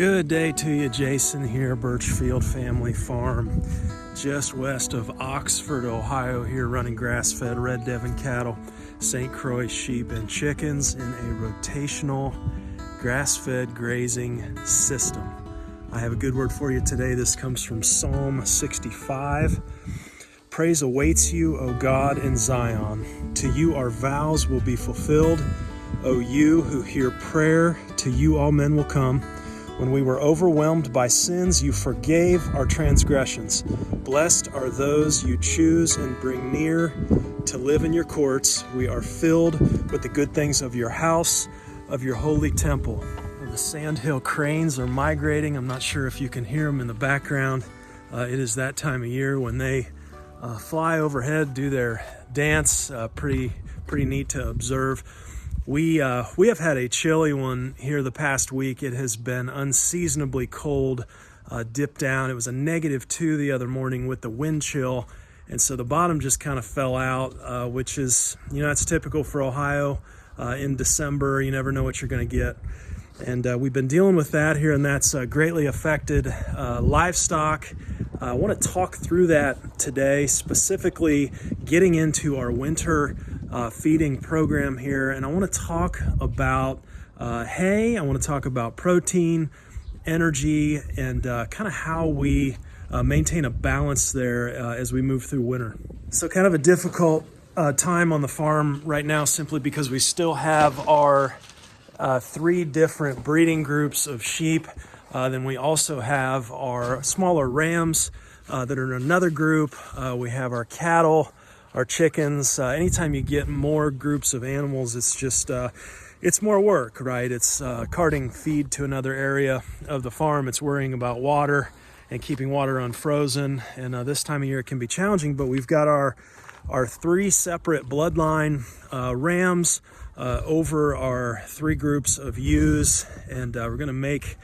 Good day to you, Jason here, Birchfield Family Farm, just west of Oxford, Ohio, here running grass-fed Red Devon cattle, St Croix sheep and chickens in a rotational grass-fed grazing system. I have a good word for you today. This comes from Psalm 65. Praise awaits you, O God, in Zion. To you our vows will be fulfilled. O you who hear prayer, to you all men will come. When we were overwhelmed by sins, you forgave our transgressions. Blessed are those you choose and bring near to live in your courts. We are filled with the good things of your house, of your holy temple. The sandhill cranes are migrating. I'm not sure if you can hear them in the background. It is that time of year when they fly overhead, do their dance. Pretty neat to observe. We have had a chilly one here the past week. It has been unseasonably cold, dipped down. It was a -2 the other morning with the wind chill, and so the bottom just kind of fell out, which is, that's typical for Ohio in December. You never know what you're going to get. And we've been dealing with that here, and that's greatly affected livestock. I want to talk through that today, specifically getting into our winter feeding program here. And I want to talk about hay. I want to talk about protein, energy, and kind of how we maintain a balance there as we move through winter. So kind of a difficult time on the farm right now, simply because we still have our 3 different breeding groups of sheep. Then we also have our smaller rams that are in another group. We have our cattle, our chickens. Anytime you get more groups of animals, it's just, it's more work, right? It's carting feed to another area of the farm. It's worrying about water and keeping water unfrozen. And this time of year it can be challenging, but we've got our 3 separate bloodline rams over our 3 groups of ewes, and we're going to make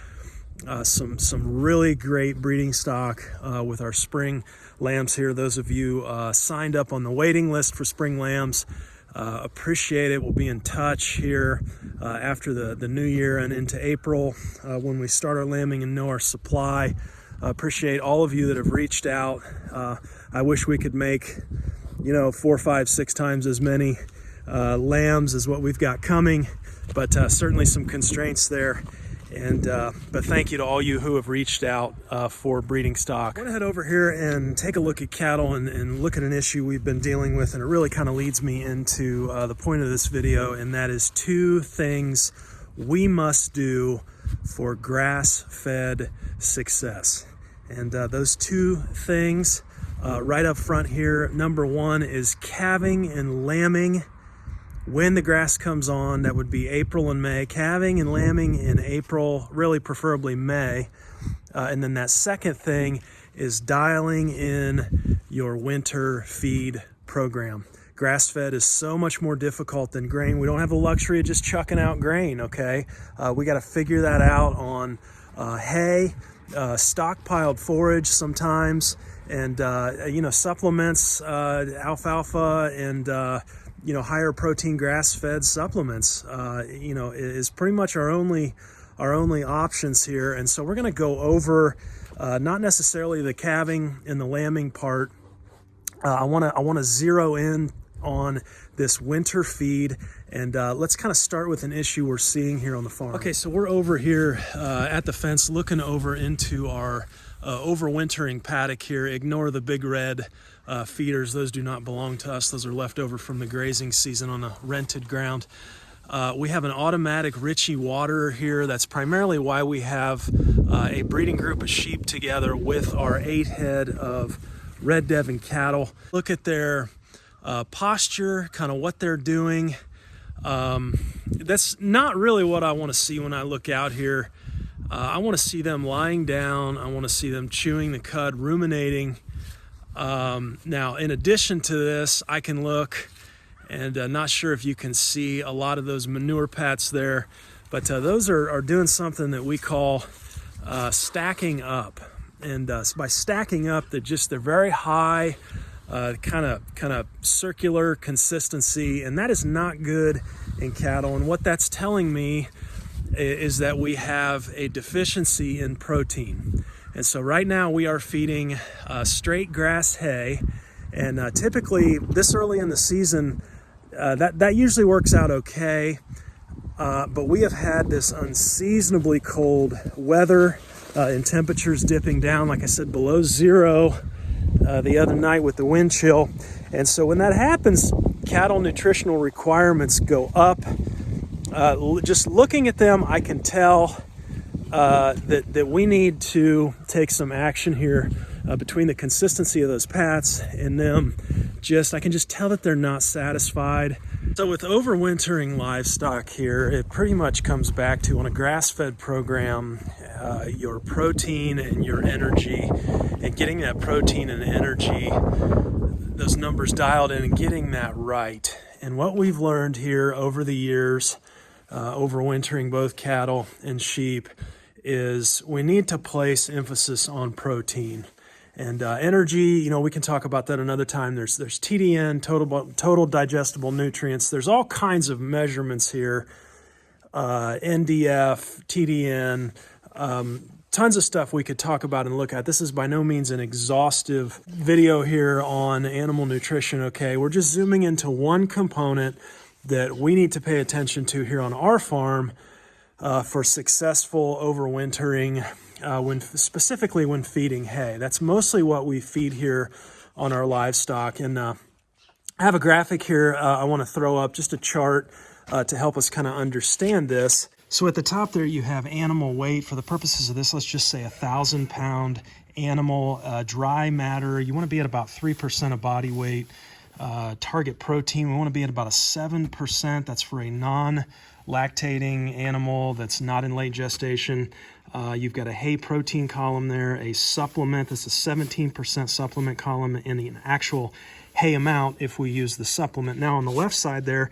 some really great breeding stock with our spring lambs here. Those of you signed up on the waiting list for spring lambs, appreciate it. We'll be in touch here after the new year and into April when we start our lambing and know our supply. Appreciate all of you that have reached out. I wish we could make 4, 5, 6 times as many lambs as what we've got coming, but certainly some constraints there. And but thank you to all you who have reached out for breeding stock. I want to head over here and take a look at cattle and look at an issue we've been dealing with, and it really kind of leads me into the point of this video, and that is 2 things we must do for grass-fed success. And those 2 things right up front here. Number 1 is calving and lambing when the grass comes on. That would be April and May. Calving and lambing in April, really preferably May. And then that second thing is dialing in your winter feed program. Grass-fed is so much more difficult than grain. We don't have the luxury of just chucking out grain, okay? We got to figure that out on hay, stockpiled forage sometimes, and supplements, alfalfa, and higher protein grass-fed supplements, is pretty much our only options here. And so we're going to go over not necessarily the calving and the lambing part. I want to zero in on this winter feed, and let's kind of start with an issue we're seeing here on the farm. Okay, so we're over here at the fence looking over into our overwintering paddock here. Ignore the big red feeders. Those do not belong to us. Those are left over from the grazing season on the rented ground. We have an automatic Ritchie waterer here. That's primarily why we have a breeding group of sheep together with our 8 head of Red Devon cattle. Look at their posture, kind of what they're doing. That's not really what I want to see when I look out here. I want to see them lying down. I want to see them chewing the cud, ruminating. Now, in addition to this, I can look, and not sure if you can see a lot of those manure pats there, but those are doing something that we call stacking up. And by stacking up, they're very high, kind of circular consistency, and that is not good in cattle. And what that's telling me is that we have a deficiency in protein. And so right now we are feeding straight grass hay, and typically this early in the season, that usually works out okay. But we have had this unseasonably cold weather and temperatures dipping down, like I said, below zero the other night with the wind chill. And so when that happens, cattle nutritional requirements go up. Just looking at them, I can tell that we need to take some action here between the consistency of those pats and them. I can just tell that they're not satisfied. So with overwintering livestock here, it pretty much comes back to, on a grass-fed program, your protein and your energy, and getting that protein and energy, those numbers dialed in, and getting that right. And what we've learned here over the years, overwintering both cattle and sheep, is we need to place emphasis on protein. And energy, we can talk about that another time. There's TDN, total digestible nutrients. There's all kinds of measurements here. NDF, TDN, tons of stuff we could talk about and look at. This is by no means an exhaustive video here on animal nutrition, okay? We're just zooming into one component that we need to pay attention to here on our farm for successful overwintering, specifically when feeding hay. That's mostly what we feed here on our livestock. And I have a graphic here I want to throw up, just a chart to help us kind of understand this. So at the top there you have animal weight. For the purposes of this, let's just say 1,000-pound animal dry matter. You want to be at about 3% of body weight. Target protein, we want to be at about a 7%. That's for a non-lactating animal that's not in late gestation. You've got a hay protein column there, a supplement. That's a 17% supplement column, and an actual hay amount if we use the supplement. Now on the left side there,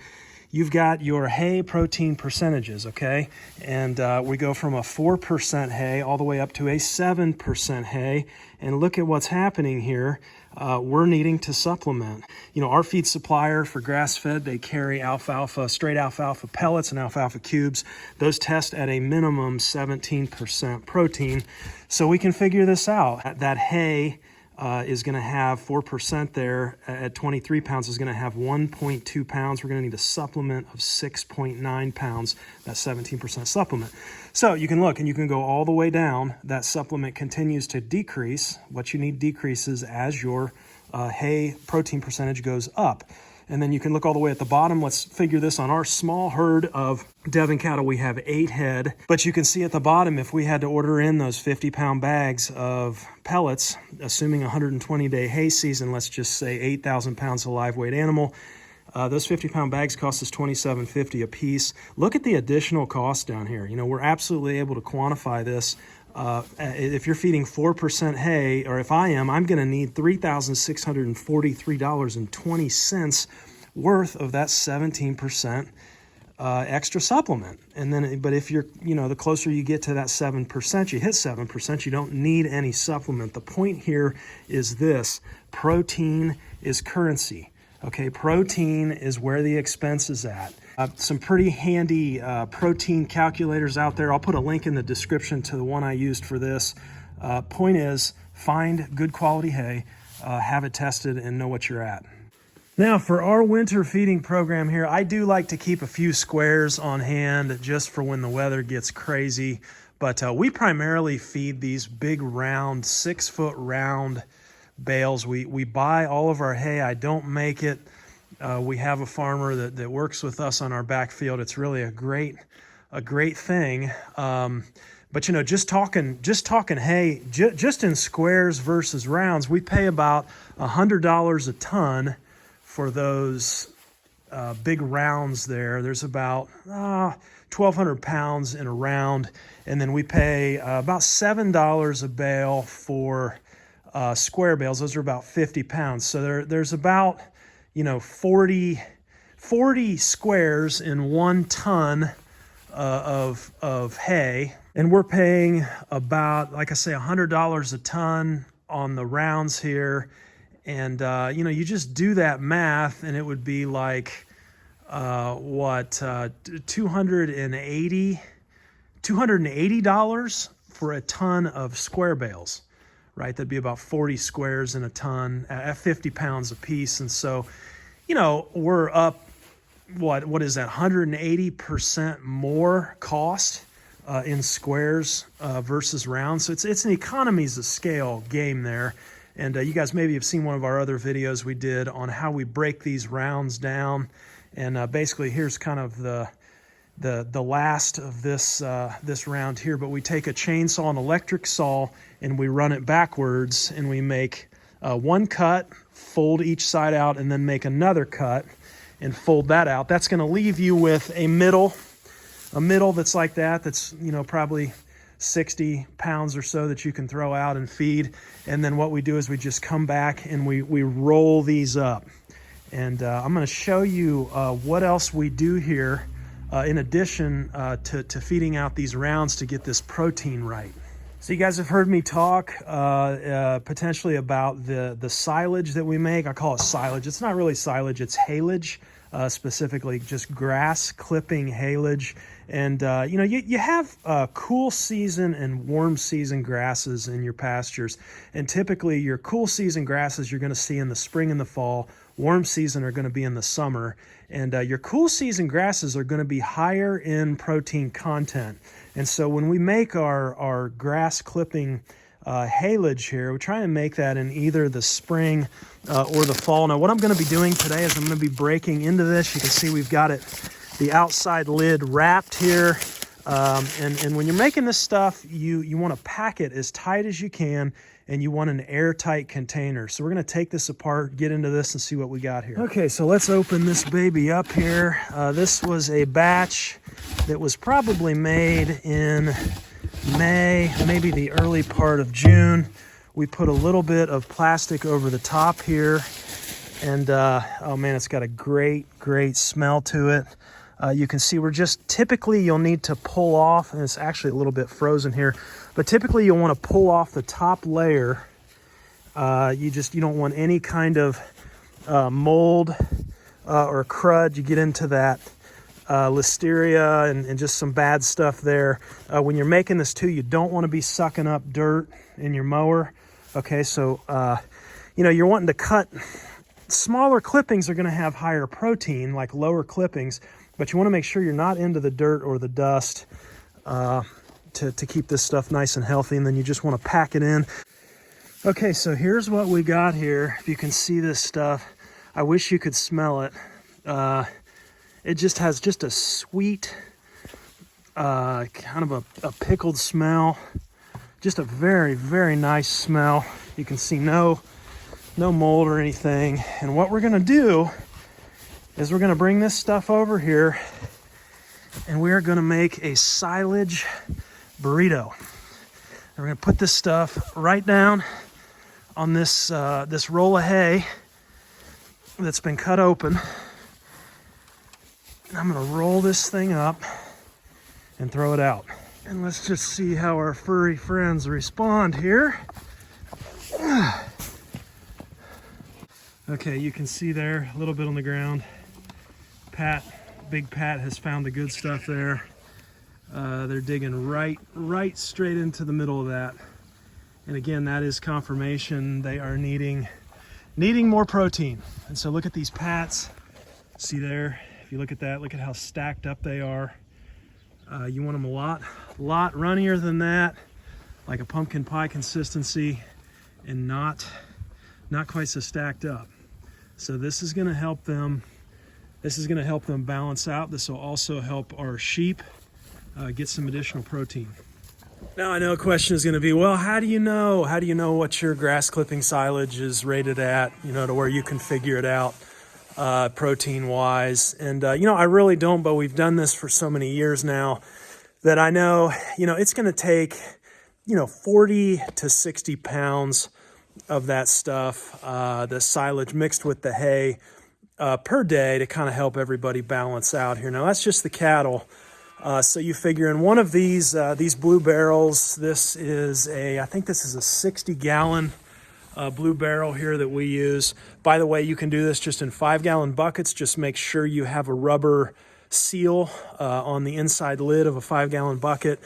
you've got your hay protein percentages, okay? And we go from a 4% hay all the way up to a 7% hay. And look at what's happening here. We're needing to supplement. Our feed supplier for grass-fed, they carry alfalfa, straight alfalfa pellets and alfalfa cubes. Those test at a minimum 17% protein. So we can figure this out. That hay is going to have 4% there at 23 pounds is going to have 1.2 pounds. We're going to need a supplement of 6.9 pounds, that 17% supplement. So you can look and you can go all the way down. That supplement continues to decrease. What you need decreases as your hay protein percentage goes up. And then you can look all the way at the bottom. Let's figure this on our small herd of Devon cattle. We have 8 head, but you can see at the bottom, if we had to order in those 50-pound bags of pellets, assuming a 120-day hay season, let's just say 8,000 pounds of live weight animal, those 50-pound bags cost us $27.50 a piece. Look at the additional cost down here. We're absolutely able to quantify this. If you're feeding 4% hay, or if I am, I'm going to need $3,643.20 worth of that 17% extra supplement. And then, but if you're, the closer you get to that 7%, you hit 7%, you don't need any supplement. The point here is this: protein is currency. Okay, protein is where the expense is at. Some pretty handy protein calculators out there. I'll put a link in the description to the one I used for this. Point is, find good quality hay, have it tested, and know what you're at. Now for our winter feeding program here, I do like to keep a few squares on hand just for when the weather gets crazy. But we primarily feed these big round, 6-foot round bales. We buy all of our hay. I don't make it. We have a farmer that works with us on our backfield. It's really a great thing. But just talking hay, just in squares versus rounds, we pay about $100 a ton for those big rounds there. There's about 1,200 pounds in a round, and then we pay about $7 a bale for square bales. Those are about 50 pounds. So there's about 40 squares in 1 ton of hay, and we're paying about, like I say, $100 a ton on the rounds here. And you just do that math, and it would be like 280 $280 for a ton of square bales, right? That'd be about 40 squares in a ton at 50 pounds a piece. And so, you know, we're up, what is that, 180% more cost in squares versus rounds. So it's an economies of scale game there. And you guys maybe have seen one of our other videos we did on how we break these rounds down. And basically here's kind of the last of this this round here. But we take a chainsaw, an electric saw, and we run it backwards, and we make one cut, fold each side out, and then make another cut and fold that out. That's going to leave you with a middle that's like that. That's, you know, probably 60 pounds or so that you can throw out and feed. And then what we do is we just come back and we roll these up. And I'm going to show you what else we do here in addition to feeding out these rounds to get this protein right. So you guys have heard me talk potentially about the silage that we make. I call it silage. It's not really silage, it's haylage, specifically just grass clipping haylage. And you know, you have cool season and warm season grasses in your pastures. And typically your cool season grasses you're going to see in the spring and the fall. Warm season are going to be in the summer. And your cool season grasses are going to be higher in protein content. And so when we make our grass clipping haylage here, we try and make that in either the spring or the fall. Now what I'm going to be doing today is I'm going to be breaking into this. You can see we've got the outside lid wrapped here. And when you're making this stuff, you want to pack it as tight as you can, and you want an airtight container. So we're going to take this apart, get into this, and see what we got here. Okay, so let's open this baby up here. This was a batch that was probably made in May, maybe the early part of June. We put a little bit of plastic over the top here, and oh man, it's got a great smell to it. You can see typically you'll need to pull off, and it's actually a little bit frozen here, but typically you'll want to pull off the top layer. You don't want any kind of mold or crud. You get into that listeria and just some bad stuff there. When you're making this too, you don't want to be sucking up dirt in your mower. Okay, so you know, you're wanting to cut smaller clippings are going to have higher protein, like lower clippings, but you want to make sure you're not into the dirt or the dust to keep this stuff nice and healthy. And then you just want to pack it in. Okay, so here's what we got here. If you can see this stuff, I wish you could smell it. It just has just a sweet, kind of a pickled smell. Just a very nice smell. You can see no mold or anything. And what we're gonna do is we're gonna bring this stuff over here, and we're gonna make a silage burrito. And we're gonna put this stuff right down on this this roll of hay that's been cut open. And I'm gonna roll this thing up and throw it out. And let's just see how our furry friends respond here. Okay, you can see there a little bit on the ground. Big Pat has found the good stuff there. They're digging right straight into the middle of that. And again, that is confirmation they are needing more protein. And so look at these pats. See there, if you look at that, look at how stacked up they are. You want them a lot runnier than that, like a pumpkin pie consistency, and not quite so stacked up. So this is going to help them. This is going to help them balance out. This will also help our sheep get some additional protein. Now I know a question is going to be, well, how do you know what your grass clipping silage is rated at, you know, to where you can figure it out protein wise? And you know, I really don't, but we've done this for so many years now that I know, you know, it's going to take, you know, 40 to 60 pounds of that stuff, the silage mixed with the hay per day to kind of help everybody balance out here. Now that's just the cattle. So you figure in one of these blue barrels, this is I think this is a 60-gallon blue barrel here that we use. By the way, you can do this just in 5-gallon buckets. Just make sure you have a rubber seal on the inside lid of a 5-gallon bucket.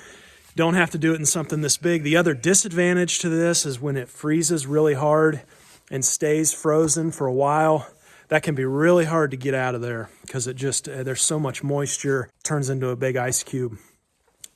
Don't have to do it in something this big. The other disadvantage to this is when it freezes really hard and stays frozen for a while, that can be really hard to get out of there because it just, there's so much moisture, it turns into a big ice cube.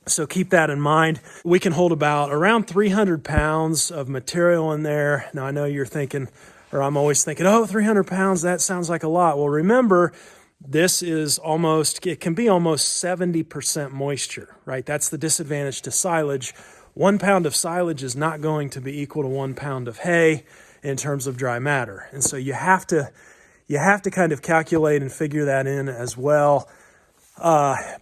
So keep that in mind. We can hold around 300 pounds of material in there. Now I know you're thinking, or I'm always thinking, oh, 300 pounds, that sounds like a lot. Well, remember, this is it can be almost 70% moisture, right? That's the disadvantage to silage. 1 pound of silage is not going to be equal to 1 pound of hay in terms of dry matter. And so you have to kind of calculate and figure that in as well.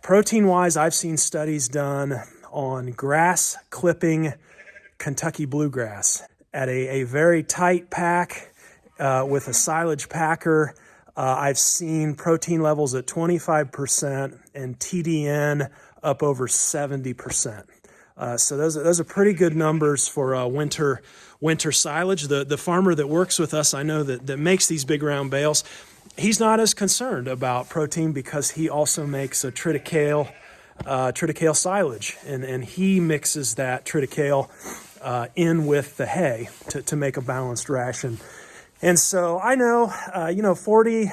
Protein-wise, I've seen studies done on grass clipping Kentucky bluegrass at a very tight pack with a silage packer. I've seen protein levels at 25% and TDN up over 70%. So those are pretty good numbers for winter silage. The farmer that works with us, I know that makes these big round bales, he's not as concerned about protein because he also makes a triticale silage, and he mixes that triticale in with the hay to make a balanced ration. And so I know, 40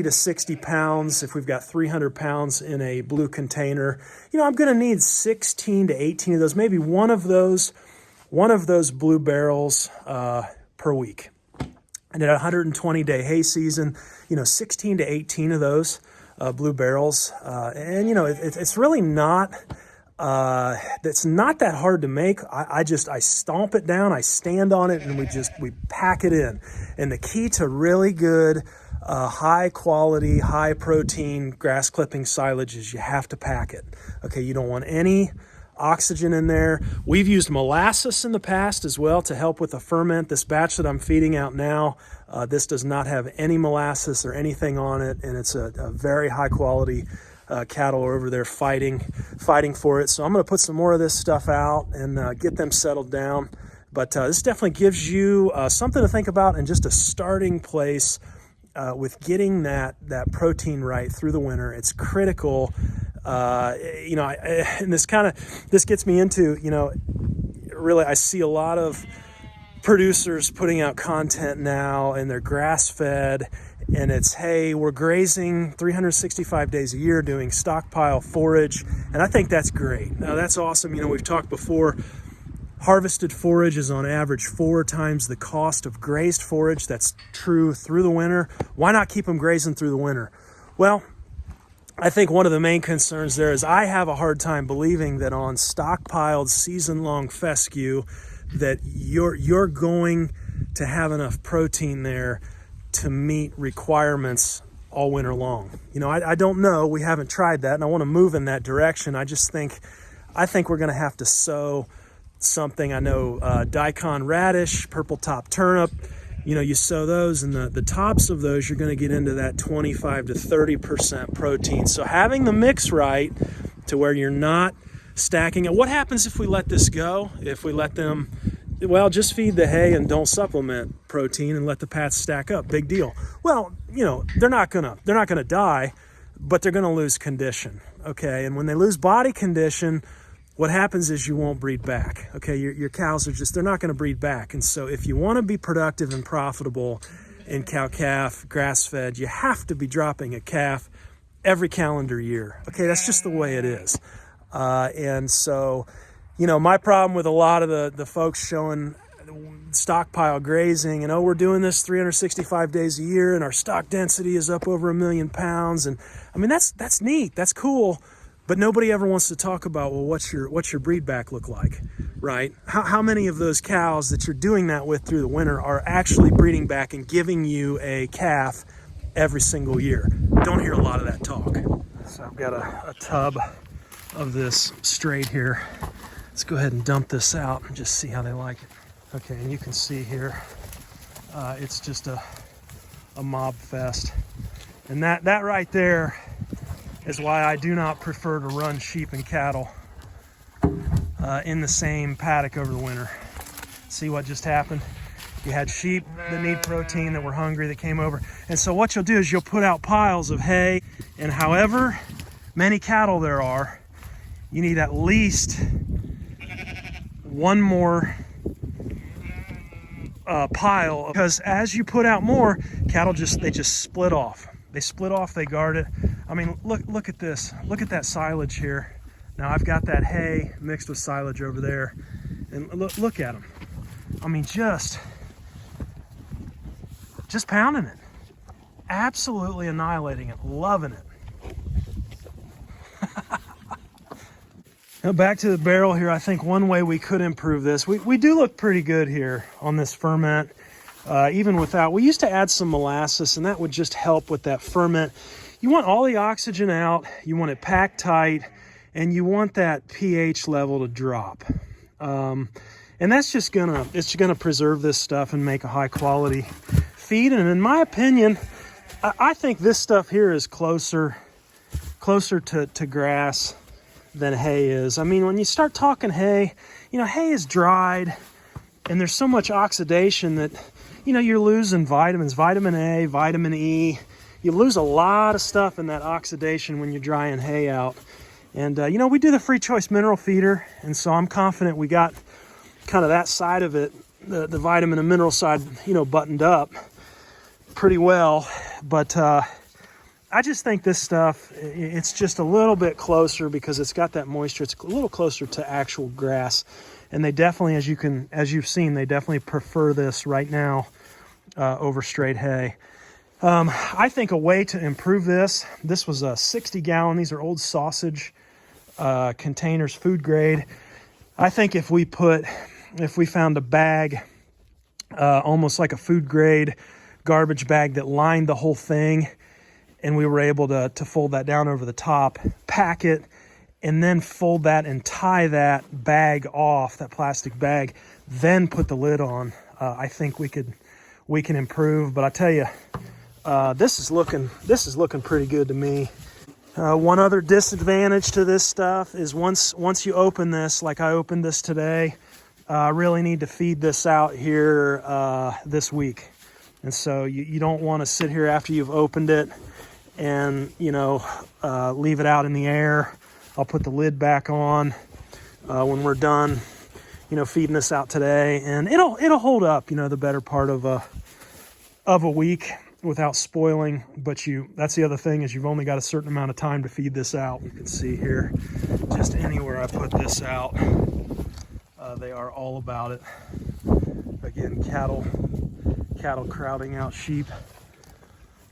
to 60 pounds, if we've got 300 pounds in a blue container, I'm going to need 16 to 18 of those, maybe one of those blue barrels per week. And at a 120-day hay season, 16 to 18 of those blue barrels. It's really not... it's not that hard to make. I stomp it down, I stand on it, and we pack it in. And the key to really good, high quality, high protein grass clipping silage is you have to pack it. Okay, you don't want any oxygen in there. We've used molasses in the past as well to help with the ferment. This batch that I'm feeding out now, this does not have any molasses or anything on it, and it's a very high quality cattle are over there fighting for it. So I'm going to put some more of this stuff out and get them settled down. But this definitely gives you something to think about and just a starting place with getting that protein right through the winter. It's critical. And this gets me into, really I see a lot of producers putting out content now, and they're grass fed. And it's, hey, we're grazing 365 days a year doing stockpile forage. And I think that's great. Now, that's awesome. We've talked before, harvested forage is on average 4 times the cost of grazed forage. That's true through the winter. Why not keep them grazing through the winter? Well, I think one of the main concerns there is I have a hard time believing that on stockpiled season-long fescue that you're going to have enough protein there to meet requirements all winter long. I don't know. We haven't tried that, and I want to move in that direction. I think we're going to have to sow something. I know daikon radish, purple top turnip, you sow those, and the tops of those, you're going to get into that 25 to 30% protein. So having the mix right to where you're not stacking it. What happens if we let this go? If we let them... Well, just feed the hay and don't supplement protein and let the pats stack up. Big deal. Well, they're not gonna die, but they're gonna lose condition. Okay, and when they lose body condition, what happens is you won't breed back. Okay, your cows they're not gonna breed back. And so if you want to be productive and profitable in cow-calf, grass-fed, you have to be dropping a calf every calendar year. Okay, that's just the way it is. And so... my problem with a lot of the folks showing stockpile grazing and, we're doing this 365 days a year and our stock density is up over 1 million pounds. And I mean, that's neat. That's cool. But nobody ever wants to talk about, well, what's your breed back look like, right? How many of those cows that you're doing that with through the winter are actually breeding back and giving you a calf every single year? Don't hear a lot of that talk. So I've got a tub of this straight here. Let's go ahead and dump this out and just see how they like it. Okay, and you can see here, it's just a mob fest. And that right there is why I do not prefer to run sheep and cattle in the same paddock over the winter. See what just happened? You had sheep that need protein, that were hungry, that came over. And so what you'll do is you'll put out piles of hay, and however many cattle there are, you need at least one more pile, because as you put out more, cattle just split off. They split off, they guard it. I mean, look at this. Look at that silage here. Now I've got that hay mixed with silage over there, and look at them. I mean, just pounding it, absolutely annihilating it, loving it. Now back to the barrel here. I think one way we could improve this, we do look pretty good here on this ferment, even without. We used to add some molasses, and that would just help with that ferment. You want all the oxygen out, you want it packed tight, and you want that pH level to drop. And that's just gonna preserve this stuff and make a high quality feed. And in my opinion, I think this stuff here is closer to grass than hay is. I mean, when you start talking hay, hay is dried, and there's so much oxidation that, you're losing vitamins, vitamin A, vitamin E. You lose a lot of stuff in that oxidation when you're drying hay out. And, we do the free choice mineral feeder, and so I'm confident we got kind of that side of it, the vitamin and mineral side, buttoned up pretty well. But I just think this stuff, it's just a little bit closer because it's got that moisture. It's a little closer to actual grass. And they definitely, as you've seen, they definitely prefer this right now over straight hay. I think a way to improve this was a 60-gallon. These are old sausage containers, food grade. I think if we found a bag, almost like a food grade garbage bag that lined the whole thing, and we were able to fold that down over the top, pack it, and then fold that and tie that bag off, that plastic bag, then put the lid on. I think we can improve. But I tell you, this is looking pretty good to me. One other disadvantage to this stuff is once you open this, like I opened this today, I really need to feed this out here this week. And so you don't want to sit here after you've opened it and leave it out in the air. I'll put the lid back on when we're done feeding this out today, and it'll hold up the better part of a week without spoiling. But that's the other thing, is you've only got a certain amount of time to feed this out. You can see here, just anywhere I put this out, they are all about it. Again, cattle crowding out sheep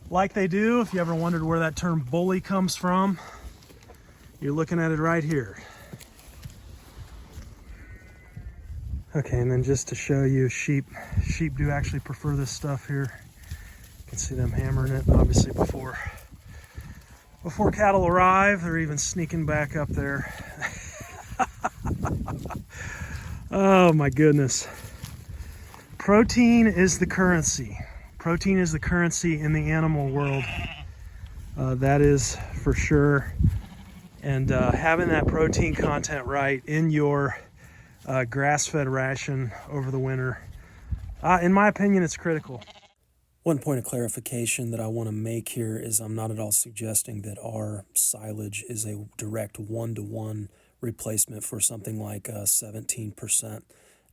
like they do. If you ever wondered where that term bully comes from, you're looking at it right here. Okay, and then just to show you, sheep do actually prefer this stuff here. You can see them hammering it, obviously before cattle arrive. They're even sneaking back up there. Oh my goodness. Protein is the currency. Protein is the currency in the animal world. That is for sure. And having that protein content right in your grass-fed ration over the winter, in my opinion, it's critical. One point of clarification that I want to make here is I'm not at all suggesting that our silage is a direct one-to-one replacement for something like 17%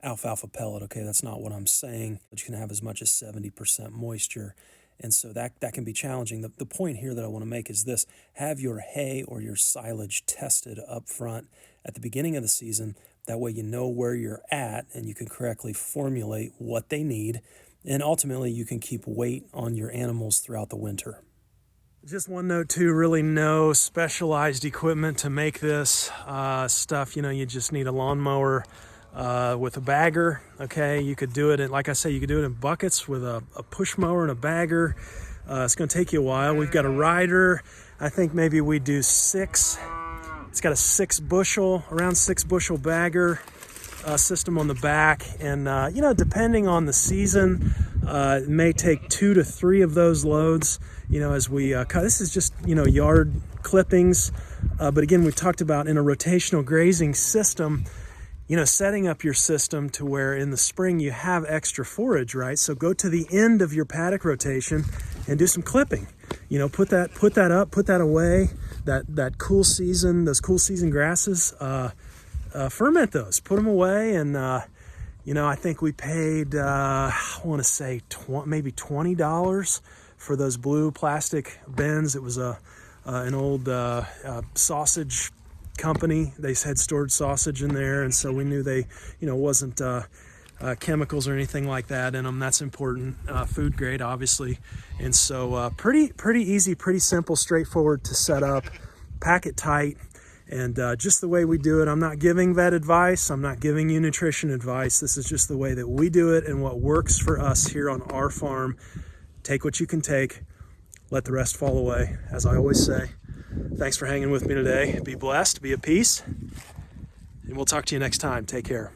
alfalfa pellet. Okay, that's not what I'm saying. But you can have as much as 70% moisture, and so that can be challenging. The point here that I want to make is this: have your hay or your silage tested up front at the beginning of the season. That way you know where you're at and you can correctly formulate what they need, and ultimately you can keep weight on your animals throughout the winter. Just one note too, really no specialized equipment to make this stuff. You just need a lawnmower with a bagger. Okay, you could do it like I say, you could do it in buckets with a push mower and a bagger. It's going to take you a while. We've got a rider. I think maybe we do 6. It's got a around 6 bushel bagger system on the back, and depending on the season, it may take 2 to 3 of those loads. As we cut. This is just yard clippings, but again, we talked about in a rotational grazing system, setting up your system to where in the spring you have extra forage, right? So go to the end of your paddock rotation and do some clipping. Put that up, put that away. That cool season, those cool season grasses, ferment those, put them away. And I think we paid, I want to say maybe $20 for those blue plastic bins. It was an old sausage company. They had stored sausage in there, and so we knew they wasn't chemicals or anything like that in them. That's important. Food grade, obviously. And so pretty easy, pretty simple, straightforward to set up. Pack it tight, and just the way we do it. I'm not giving vet advice, I'm not giving you nutrition advice. This is just the way that we do it and what works for us here on our farm. Take what you can take, let the rest fall away, as I always say. Thanks for hanging with me today. Be blessed, be at peace, and we'll talk to you next time. Take care.